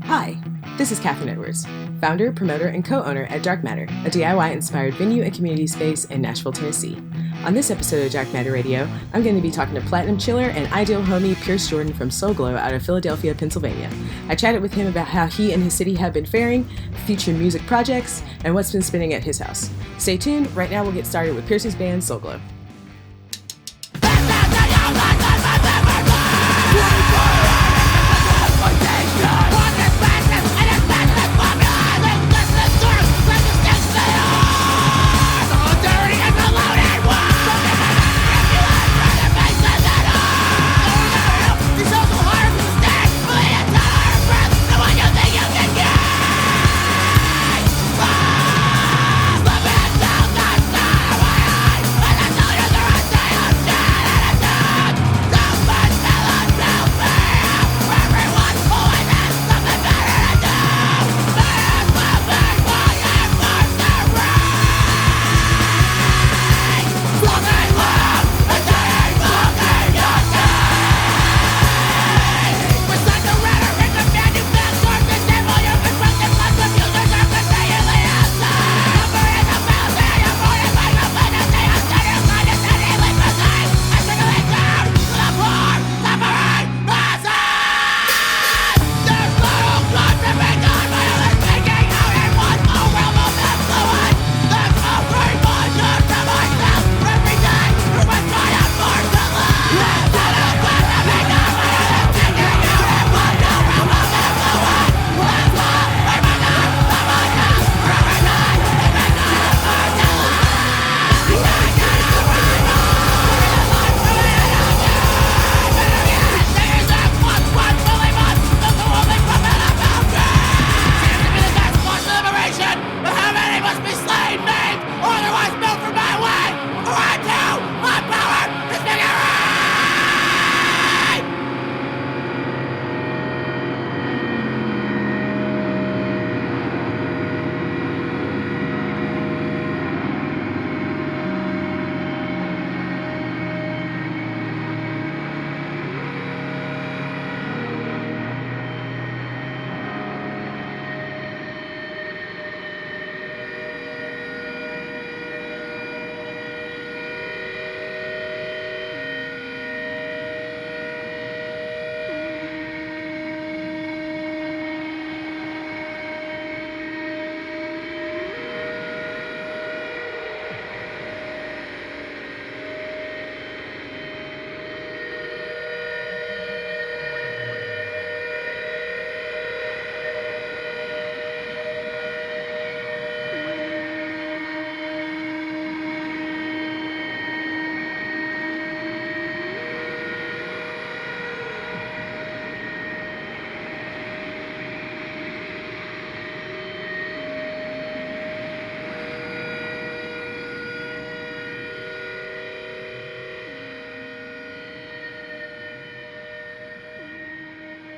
Hi, this is Kathryn Edwards, founder, promoter, and co-owner at Dark Matter, a DIY-inspired venue and community space in Nashville, Tennessee. On this episode of Dark Matter Radio, I'm going to be talking to Platinum Chiller and ideal homie Pierce Jordan from Soul Glo out of Philadelphia, Pennsylvania. I chatted with him about how he and his city have been faring, future music projects, and what's been spinning at his house. Stay tuned. Right now we'll get started with Pierce's band, Soul Glo.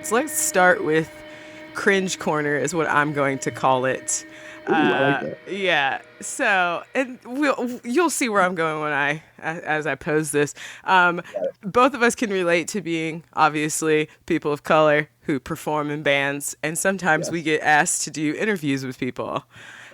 So let's start with Cringe Corner is what I'm going to call it. Ooh, I like that. Yeah. So, and you'll see where I'm going when as I pose this. Both of us can relate to being obviously people of color who perform in bands, and sometimes we get asked to do interviews with people.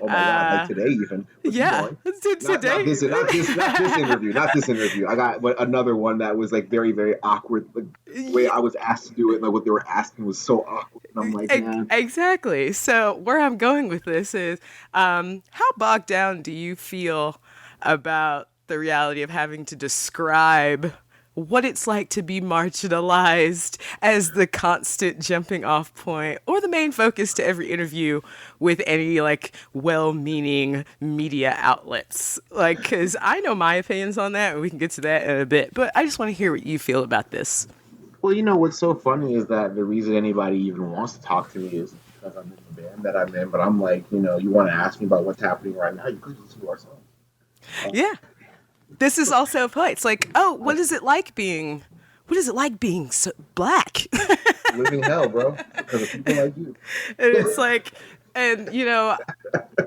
Oh my God, like today even. Today. Not this interview. I got another one that was like very, very awkward. The way I was asked to do it, like what they were asking was so awkward. And I'm like, man. Exactly. So where I'm going with this is, how bogged down do you feel about the reality of having to describe what it's like to be marginalized as the constant jumping off point or the main focus to every interview with any like well-meaning media outlets? Like, because I know my opinions on that and we can get to that in a bit, but I just want to hear what you feel about this. Well, you know, what's so funny is that the reason anybody even wants to talk to me is because I'm in the band that I'm in, but I'm like, you know, you want to ask me about what's happening right now, you could listen to our song. Yeah. This is also a point. It's like, oh, what is it like being so black? Living hell, bro, because of people like you. And it's like, and you know,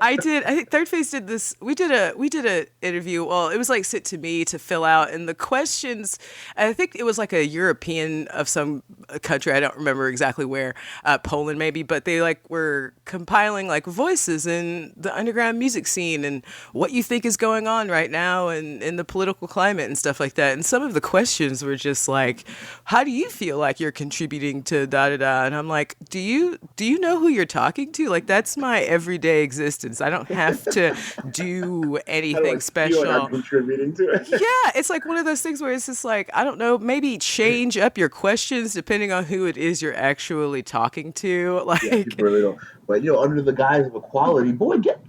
I did. I think Third Phase did this. We did a interview. Well, it was like sent to me to fill out, and the questions. I think it was like a European of some country. I don't remember exactly where, Poland maybe. But they like were compiling like voices in the underground music scene and what you think is going on right now and in the political climate and stuff like that. And some of the questions were just like, "How do you feel like you're contributing to da da da?" And I'm like, "Do you know who you're talking to? Like that's my everyday existence. I don't have to do anything special." Feel like I'm contributing to it. Yeah, it's like one of those things where it's just like, I don't know, maybe change up your questions depending on who it is you're actually talking to. Like, Yeah, people really don't. But under the guise of equality, boy, get.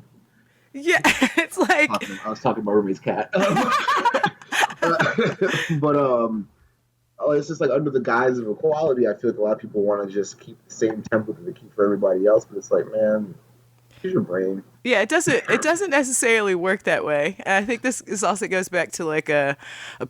yeah, it's like, I was talking about my roommate's cat. But it's just like under the guise of equality, I feel like a lot of people want to just keep the same template that they keep for everybody else. But it's like, man, use your brain. yeah, it doesn't necessarily work that way. And I think this also goes back to like a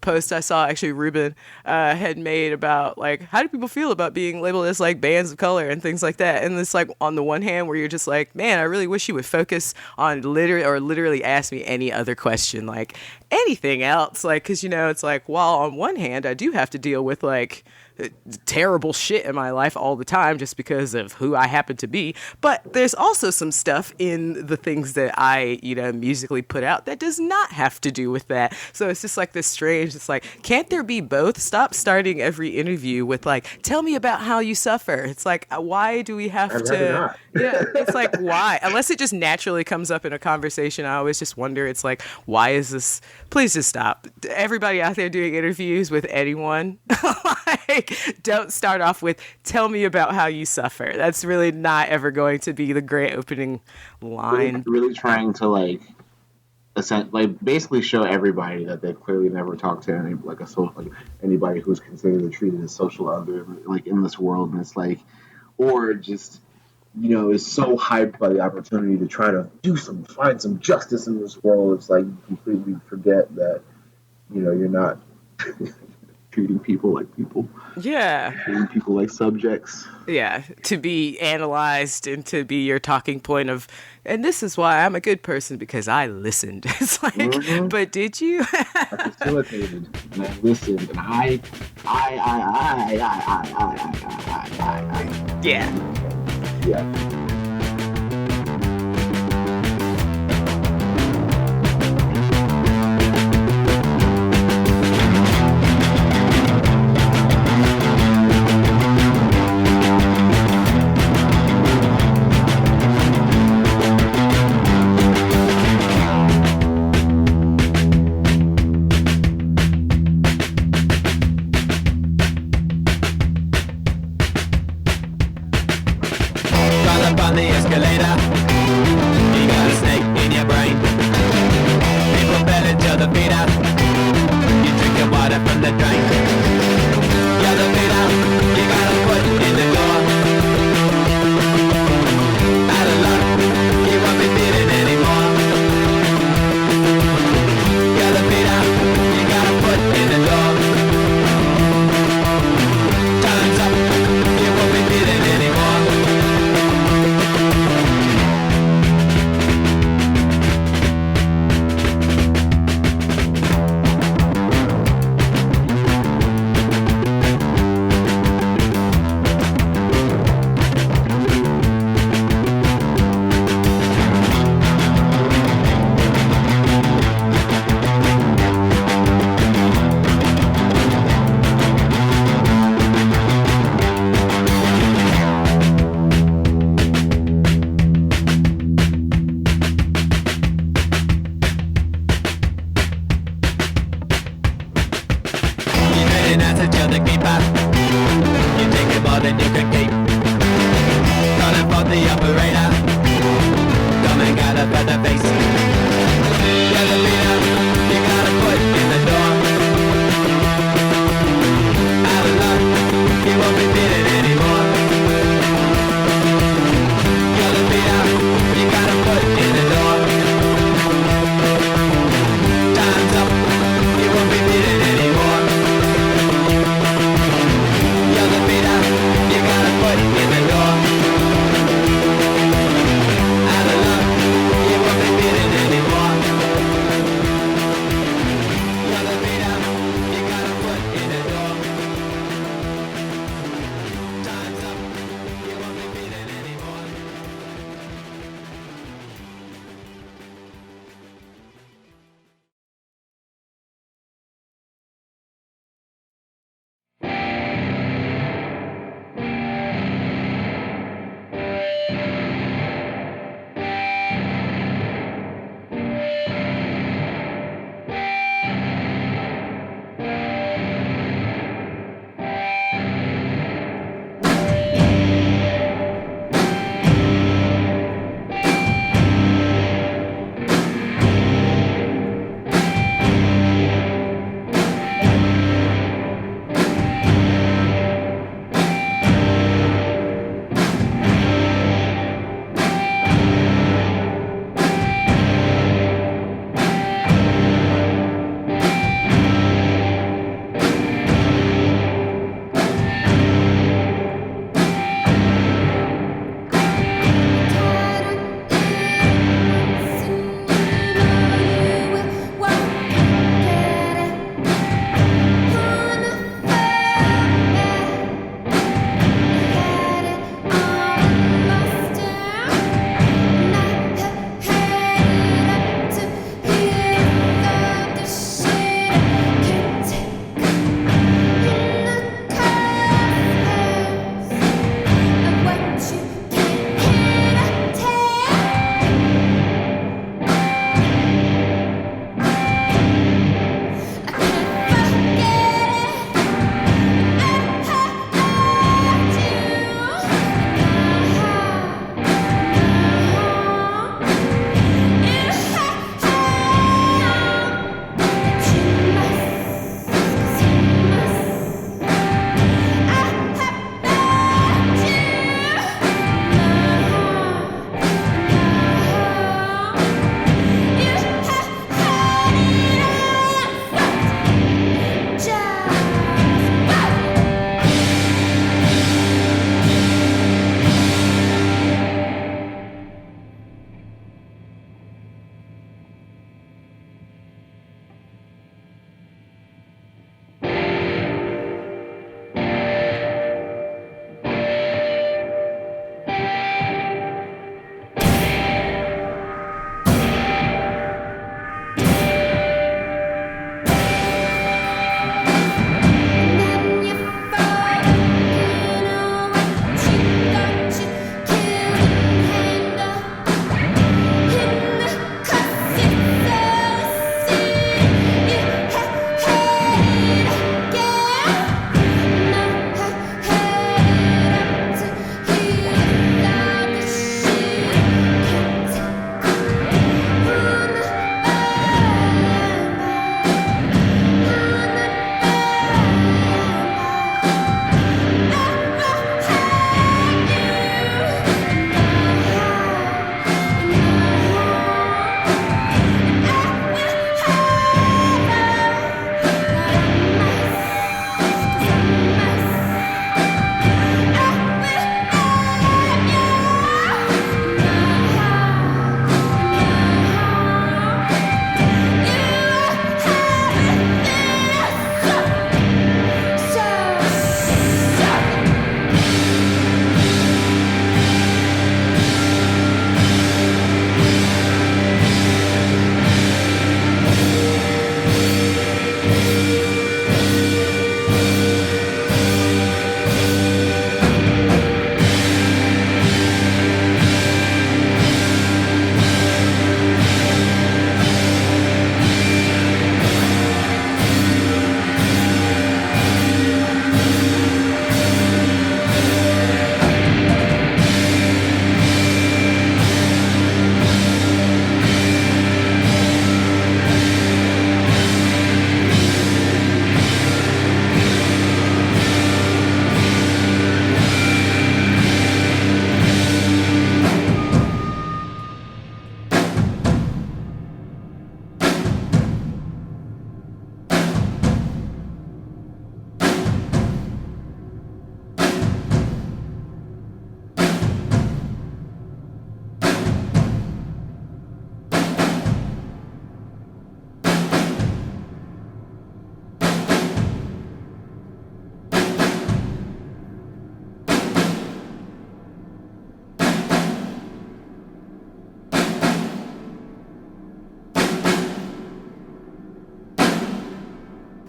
post I saw actually Ruben had made about like how do people feel about being labeled as like bands of color and things like that. And it's like on the one hand where you're just like, man, I really wish you would focus on literally ask me any other question, like anything else, like because it's like while on one hand I do have to deal with like terrible shit in my life all the time just because of who I happen to be. But there's also some stuff in the things that I, musically put out that does not have to do with that. So it's just like this strange, it's like, can't there be both? Stop starting every interview with like, tell me about how you suffer. It's like, why do we have to? Yeah, it's like, why? Unless it just naturally comes up in a conversation, I always just wonder, it's like, why is this? Please just stop. Everybody out there doing interviews with anyone, like, don't start off with, tell me about how you suffer. That's really not ever going to be the great opening line. Really trying to like basically show everybody that they've clearly never talked to anybody who's considered or treated as social other like in this world, and it's like, or just is so hyped by the opportunity to try to find some justice in this world. It's like you completely forget that you're not treating people like people. Yeah. Treating people like subjects. Yeah, to be analyzed and to be your talking point of, and this is why I'm a good person because I listened. It's like, but did you? I facilitated and I listened and I. Yeah. Yeah.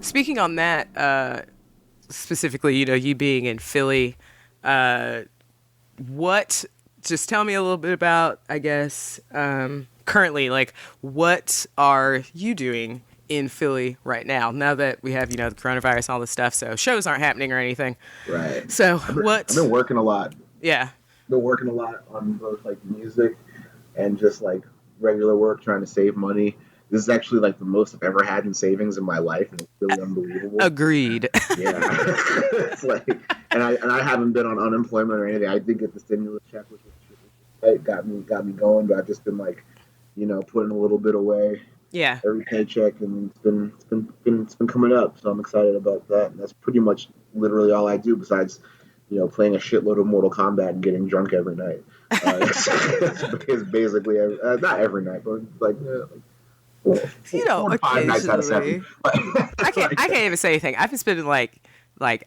speaking on that, specifically, you being in Philly, just tell me a little bit about, I guess, currently, like, what are you doing in Philly right now that we have, the coronavirus and all this stuff, so shows aren't happening or anything. Right. So I've been working a lot. Yeah. Been working a lot on both, like, music and just, like, regular work, trying to save money. This is actually, like, the most I've ever had in savings in my life, and it's really unbelievable. Agreed. Yeah. It's like, and I haven't been on unemployment or anything. I did get the stimulus check, which got me going, but I've just been, like, putting a little bit away. Yeah. Every paycheck, and it's been coming up, so I'm excited about that. And that's pretty much literally all I do besides, playing a shitload of Mortal Kombat and getting drunk every night. It's basically not every night, but like. Occasionally. 5 nights out of 7. I can't even say anything. I've been spending like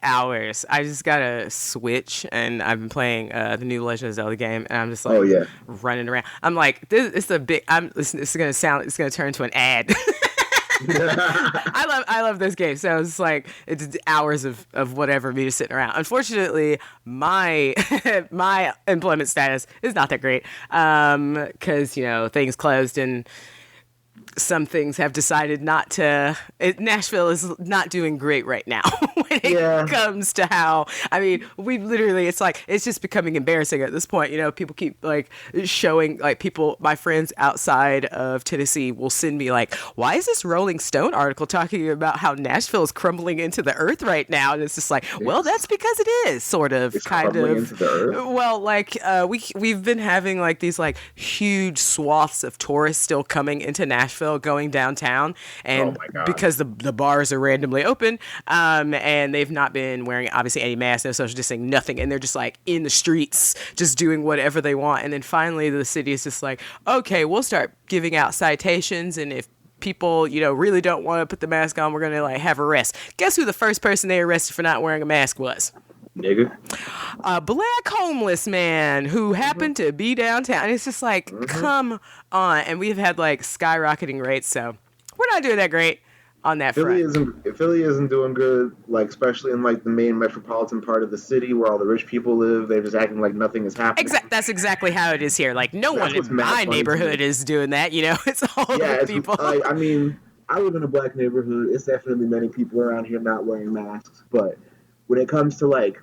hours. I just got a Switch, and I've been playing the new Legend of Zelda game, and I'm just like running around. I'm like, it's gonna turn into an ad. I love this game, so it's like it's hours of whatever me just sitting around. Unfortunately, my my employment status is not that great, because things closed and some things have decided not to. Nashville is not doing great right now when it comes to how. I mean, we literally, it's just becoming embarrassing at this point. People keep like showing, like, people, my friends outside of Tennessee will send me like, why is this Rolling Stone article talking about how Nashville is crumbling into the earth right now? And it's just like, well, that's because it is sort of it's kind crumbling of into the earth? Well, like we've been having like these like huge swaths of tourists still coming into Nashville, going downtown, and because the bars are randomly open, and they've not been wearing obviously any masks, no social distancing, nothing, and they're just like in the streets just doing whatever they want. And then finally the city is just like, okay, we'll start giving out citations, and if people really don't want to put the mask on, we're gonna like have arrests. Guess who the first person they arrested for not wearing a mask was? Nigga. A black homeless man who happened to be downtown. And it's just like, come on. And we've had like skyrocketing rates, so we're not doing that great on that front. Philly isn't doing good, like, especially in like the main metropolitan part of the city where all the rich people live. They're just acting like nothing is happening. That's exactly how it is here. Like, no one in my neighborhood is doing that. It's all the people. I mean, I live in a black neighborhood. It's definitely many people around here not wearing masks, but when it comes to like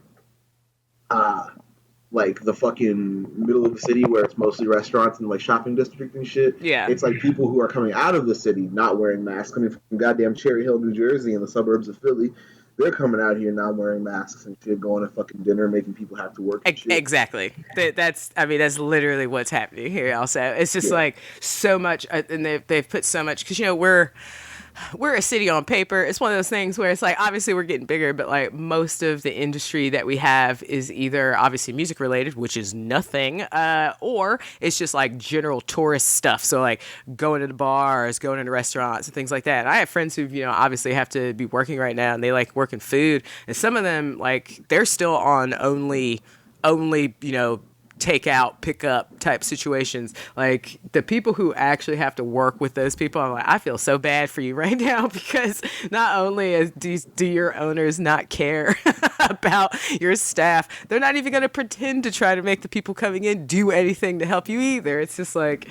the fucking middle of the city where it's mostly restaurants and like shopping district and shit, it's like people who are coming out of the city not wearing masks, coming from goddamn Cherry Hill, New Jersey, in the suburbs of Philly. They're coming out here not wearing masks and shit, going to fucking dinner, making people have to work and shit. Exactly. That's literally what's happening here also. It's just like so much, and they've put so much, because we're a city on paper. It's one of those things where it's like, obviously we're getting bigger, but like most of the industry that we have is either obviously music related, which is nothing, or it's just like general tourist stuff. So like going to the bars, going into restaurants and things like that. And I have friends who, obviously have to be working right now, and they like work in food. And some of them, like, they're still on only, take out, pick up type situations. Like the people who actually have to work with those people, I'm like, I feel so bad for you right now, because not only do your owners not care about your staff, they're not even going to pretend to try to make the people coming in do anything to help you either. It's just like,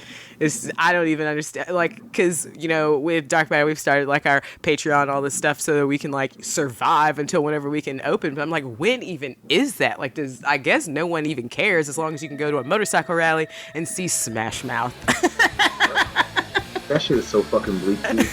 I don't even understand, like, because with Dark Matter we've started like our Patreon, all this stuff, so that we can like survive until whenever we can open. But I'm like, when even is that? Like, I guess no one even cares, as long as you can go to a motorcycle rally and see Smash Mouth. That shit is so fucking bleak, dude.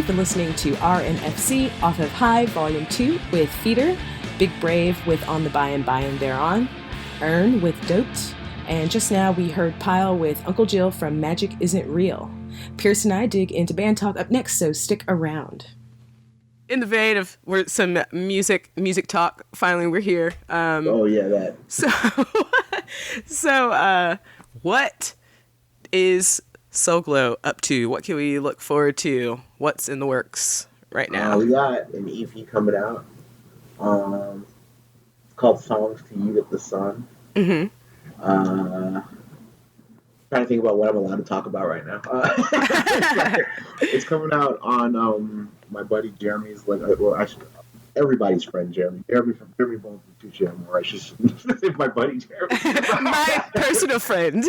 You've been listening to RMFC off of High Volume 2 with Feeder, Big Brave with On the Buy and Thereon, Earn with Dote, and just now we heard Pile with Uncle Jill from Magic Isn't Real. Pierce and I dig into band talk up next, so stick around. In the vein of some music talk, finally we're here. That. So what is Soul Glo up to? What can we look forward to? What's in the works right now? We got an EP coming out. It's called Songs to You at the Sun. Mm-hmm. Trying to think about what I'm allowed to talk about right now. It's coming out on my buddy Jeremy's, everybody's friend Jeremy. Jeremy Bones and Touche Amore. I should say my buddy Jeremy. My personal friend.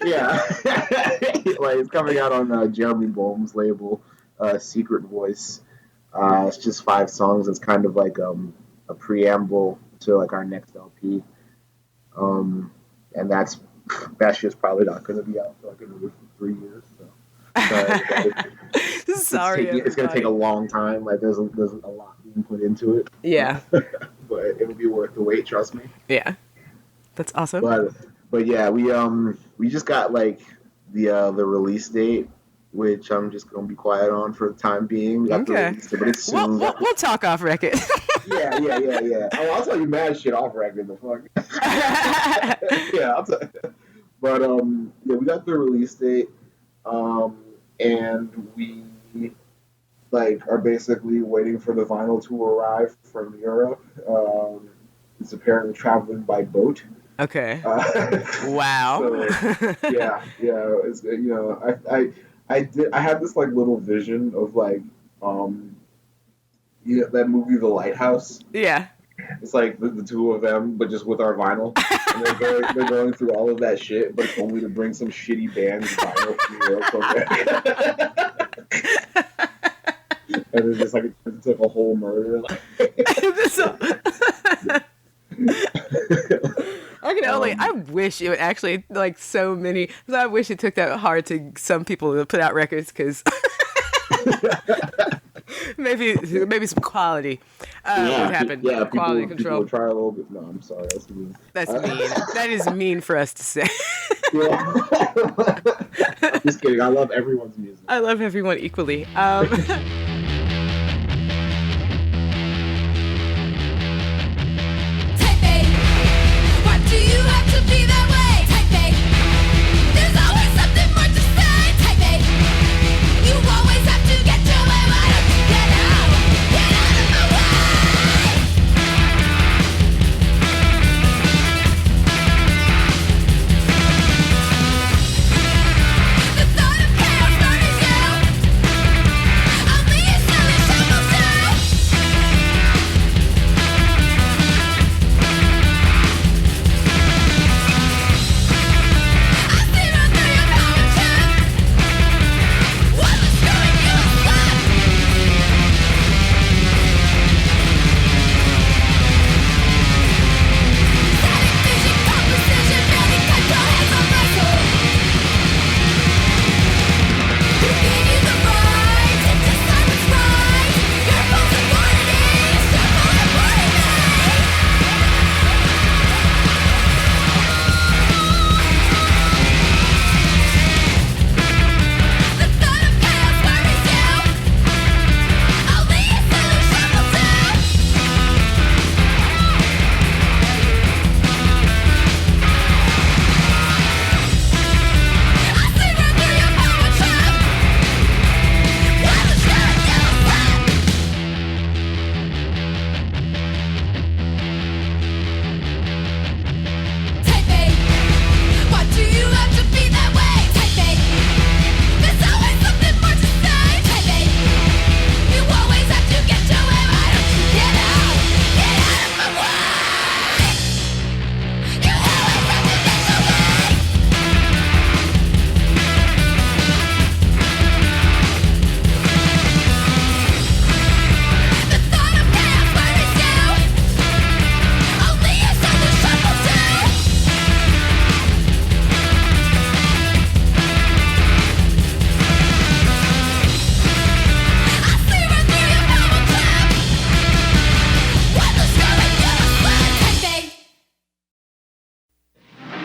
Yeah. It's coming out on Jeremy Bones' label, Secret Voice. It's just 5 songs. It's kind of like a preamble to our next LP. And that's just probably not going to be out for another 3 years. So. Sorry, it's going to take a long time. There's a lot being put into it. Yeah. But it'll be worth the wait. Trust me. Yeah, that's awesome. But yeah, we just got the release date, which I'm just going to be quiet on for the time being. We got the release date, but it's soon. We'll talk off record. Yeah. Oh, I'll tell you mad shit off record. The fuck. Yeah, I'll tell you. But we got the release date, and we are basically waiting for the vinyl to arrive from Europe. It's apparently traveling by boat. Okay. Wow. So, yeah. It's I had this little vision of that movie The Lighthouse. Yeah. It's the two of them, but just with our vinyl. And they're going through all of that shit, but it's only to bring some shitty band's vinyl to Europe. And it's just it's like a whole murder. I wish it would actually, so many, because I wish it took that hard to some people to put out records, because maybe some quality would happen. Yeah, quality people control. Try a little bit. No, I'm sorry. That's mean. That's mean. That is mean for us to say. Yeah. Just kidding. I love everyone's music. I love everyone equally. Do you have to be that way? Type A. There's always something more to say. Type A. You always have to get your way. Why don't you get out? Get out of my way! The thought of chaos starting you. I'll be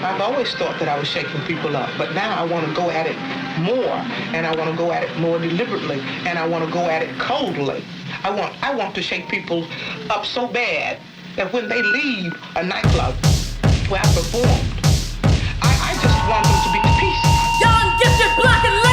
I've always thought that I was shaking people up, but now I want to go at it more, and I want to go at it more deliberately, and I want to go at it coldly. I want to shake people up so bad that when they leave a nightclub where I performed, I just want them to be at peace. Young, gifted, black and leather.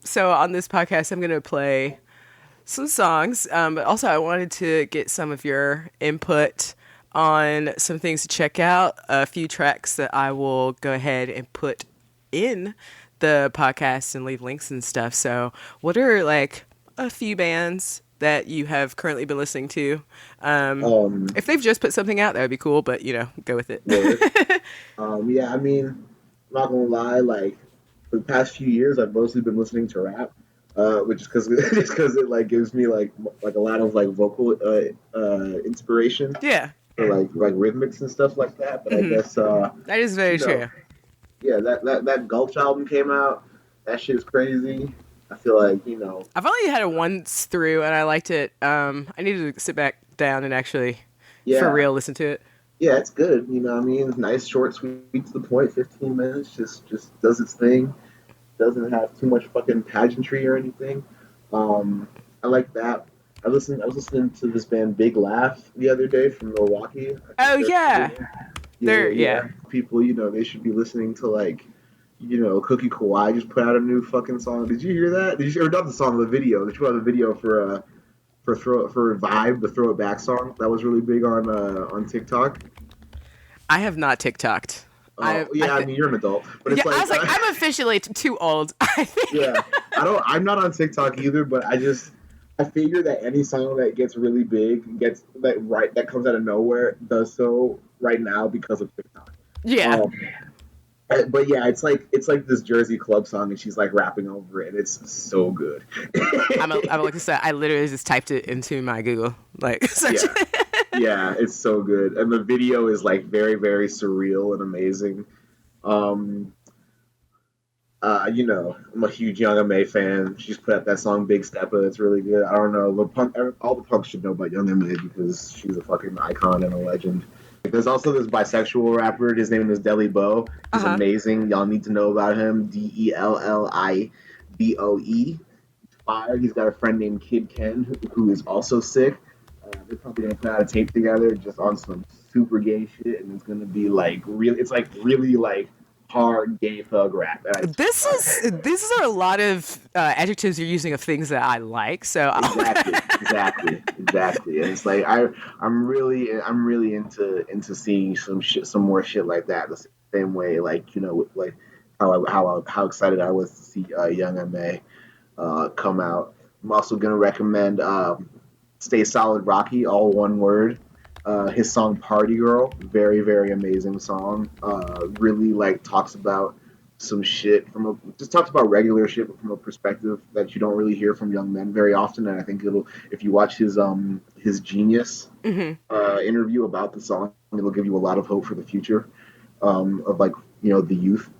So on this podcast, I'm going to play some songs, but also I wanted to get some of your input on some things to check out, a few tracks that I will go ahead and put in the podcast and leave links and stuff. So what are like a few bands that you have currently been listening to? If they've just put something out, that would be cool, but go with it. Yeah, I mean, I'm not gonna lie, like for the past few years, I've mostly been listening to rap, which is because it like gives me like a lot of like vocal inspiration. Yeah. For like rhythmics and stuff like that. But I guess that is very true. Yeah, that Gulch album came out. That shit is crazy. I feel like I've only had it once through, and I liked it. I needed to sit back down and actually, for real, listen to it. Yeah, it's good. You know what I mean? It's nice, short, sweet, to the point. 15 minutes, just does its thing. Doesn't have too much fucking pageantry or anything. I like that. I was listening to this band Big Laugh the other day from Milwaukee. Oh yeah. People, they should be listening to like, Cookie Kawhi just put out a new fucking song. Did you hear that? Or not the song, the video? They put out a video for Vibe, the Throw It Back song. That was really big on TikTok. I have not TikToked. I mean, you're an adult, but it's I was like, I'm officially too old. I think. Yeah, I'm not on TikTok either, but I figure that any song that gets really big, that comes out of nowhere, does so right now because of TikTok. Yeah. But yeah, it's like this Jersey club song, and she's like rapping over it. It's so good. I'm like to say, I literally just typed it into my Google search. Yeah, it's so good, and the video is like very, very surreal and amazing. I'm a huge Young M.A. fan. She's put out that song Big Steppa. It's really good. I don't know, all the punks should know about Young M.A. because she's a fucking icon and a legend. there's also this bisexual rapper. His name is Deli Bo. He's Uh-huh. amazing. Y'all need to know about him. DELLIBOE. Fire. He's got a friend named Kid Ken who is also sick. They're probably gonna put out a tape together just on some super gay shit, and it's gonna be like really. It's like really like hard gay thug rap. And These are a lot of adjectives you're using of things that I like. So exactly. And it's like I'm really into seeing some more shit like that. The same way, like, you know, like how excited I was to see Young M.A. Come out. I'm also gonna recommend Stay Solid Rocky, all one word. His song Party Girl, very, very amazing song. Really like talks about some shit just talks about regular shit, but from a perspective that you don't really hear from young men very often. And I think if you watch his Genius interview about the song, it'll give you a lot of hope for the future of, like, you know, the youth.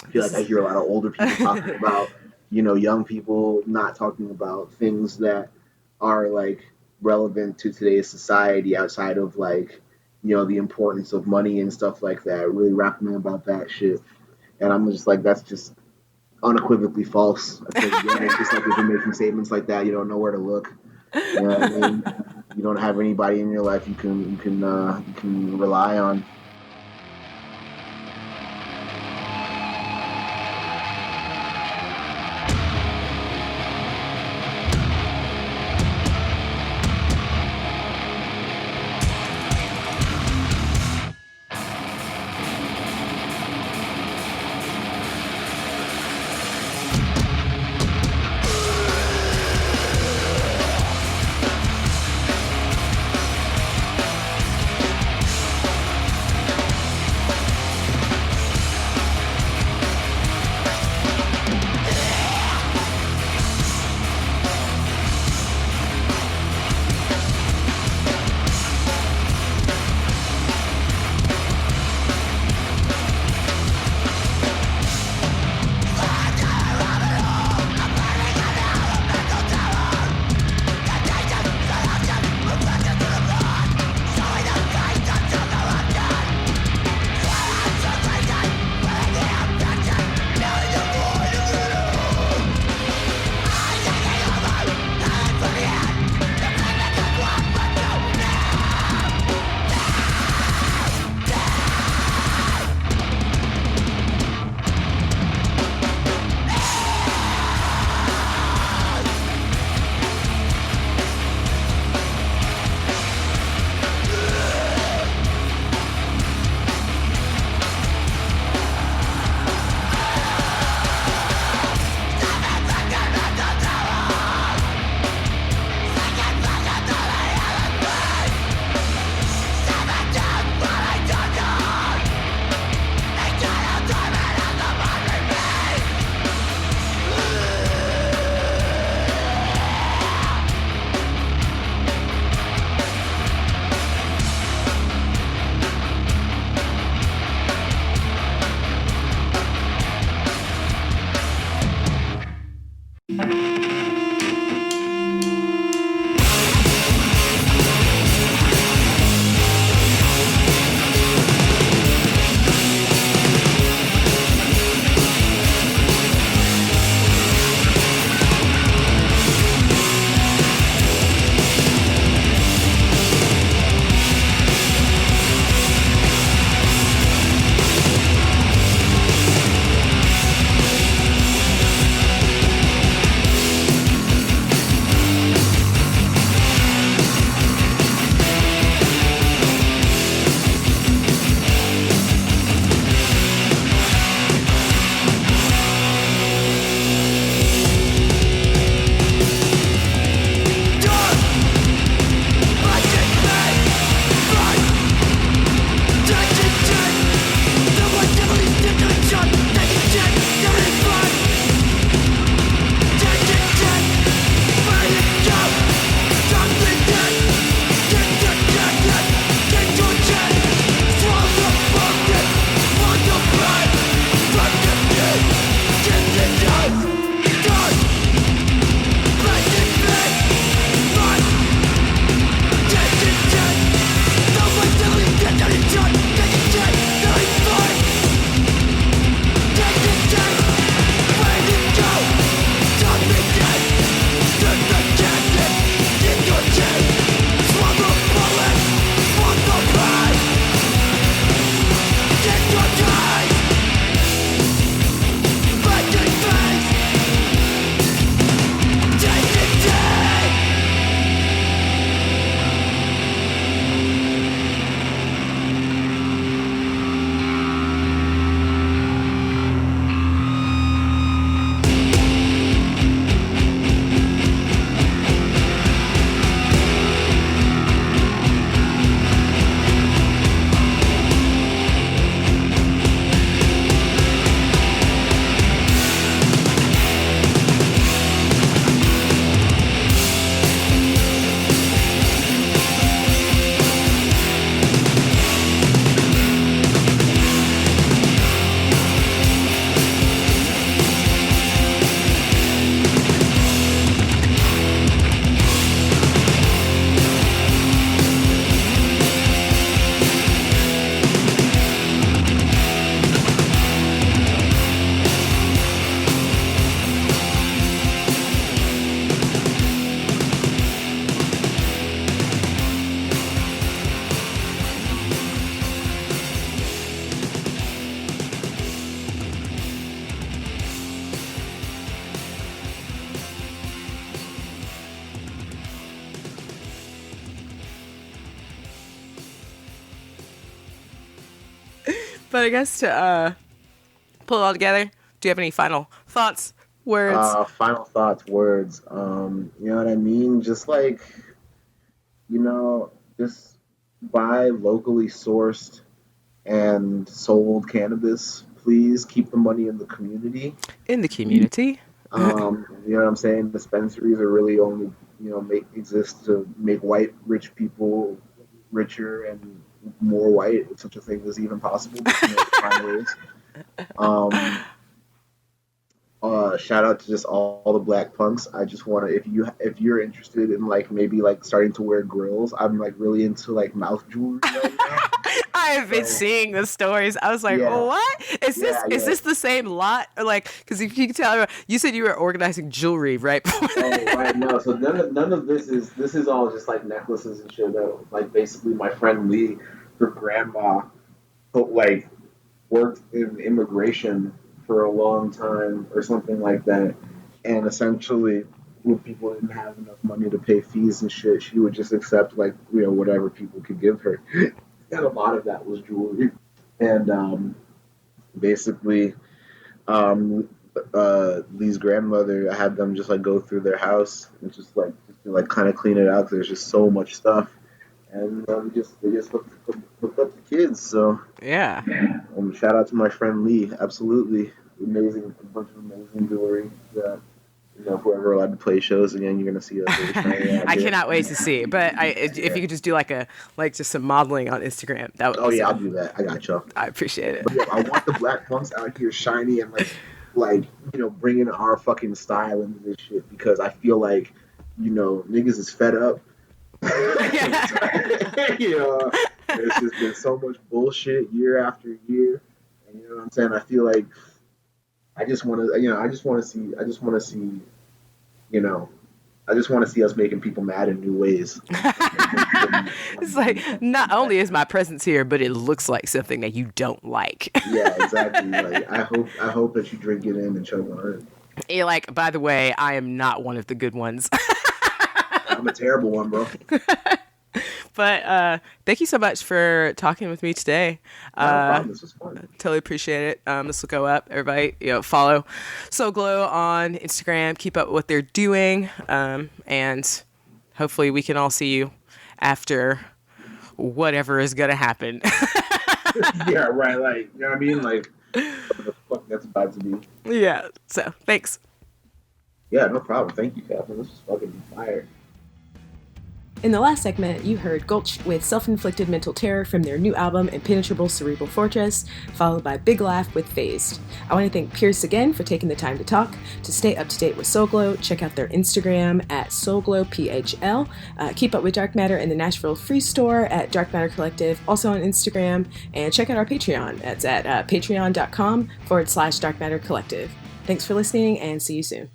I feel like I hear a lot of older people talking about, you know, young people not talking about things that are like relevant to today's society outside of, like, you know, the importance of money and stuff like that. Really rapping about that shit. And I'm just like, that's just unequivocally false. I think, yeah, it's just like if you're making statements like that, you don't know where to look. You know what I mean? You don't have anybody in your life you can rely on. But I guess to pull it all together, do you have any final thoughts, words? Final thoughts, words. You know what I mean? Just like, just buy locally sourced and sold cannabis. Please keep the money in the community. In the community. You know what I'm saying? Dispensaries are really only, exist to make white rich people richer and more white, if such a thing is even possible. But, find ways. Shout out to just all the black punks. I just want to, if you're interested in maybe starting to wear grills, I'm really into mouth jewelry right now. I have been seeing the stories. I was like, what? Is this the same lot? Or because you can tell, you said you were organizing jewelry, right? Right, no. So none of this is all just necklaces and shit. That basically my friend Lee, her grandma, worked in immigration for a long time or something like that, and essentially when people didn't have enough money to pay fees and shit, she would just accept whatever people could give her. And a lot of that was jewelry. And basically Lee's grandmother, I had them just go through their house and just kind of clean it out, because there's just so much stuff. And they just hooked up the kids. So yeah. Shout out to my friend Lee. Absolutely amazing, a bunch of amazing jewelry that if we're ever allowed to play shows again, you're gonna see us. I cannot wait to see it. But if you could just do just some modeling on Instagram, that would. Oh yeah, I'll do that. I got you. I appreciate it. But, I want the black punks out here shiny and bringing our fucking style into this shit, because I feel niggas is fed up. There's just been so much bullshit year after year, and you know what I'm saying. I feel I just want to see us making people mad in new ways. It's not only is my presence here, but it looks like something that you don't like. Yeah, exactly. I hope that you drink it in and choke on it. You're by the way, I am not one of the good ones. I'm a terrible one, bro. But thank you so much for talking with me today. No problem. This was fun. Totally appreciate it. This will go up. Everybody, follow Soul Glo on Instagram. Keep up with what they're doing, and hopefully we can all see you after whatever is gonna happen. Yeah, right. You know what I mean? What the fuck that's about to be. Yeah. So thanks. Yeah, no problem. Thank you, Kathryn. This was fucking fire. In the last segment, you heard Gulch with Self-Inflicted Mental Terror from their new album, Impenetrable Cerebral Fortress, followed by Big Laugh with Fazed. I want to thank Pierce again for taking the time to talk. To stay up to date with Soul Glo, check out their Instagram at SoulGloPHL. Keep up with Dark Matter in the Nashville Free Store at Dark Matter Collective, also on Instagram. And check out our Patreon. That's at patreon.com/Dark Matter Collective. Thanks for listening, and see you soon.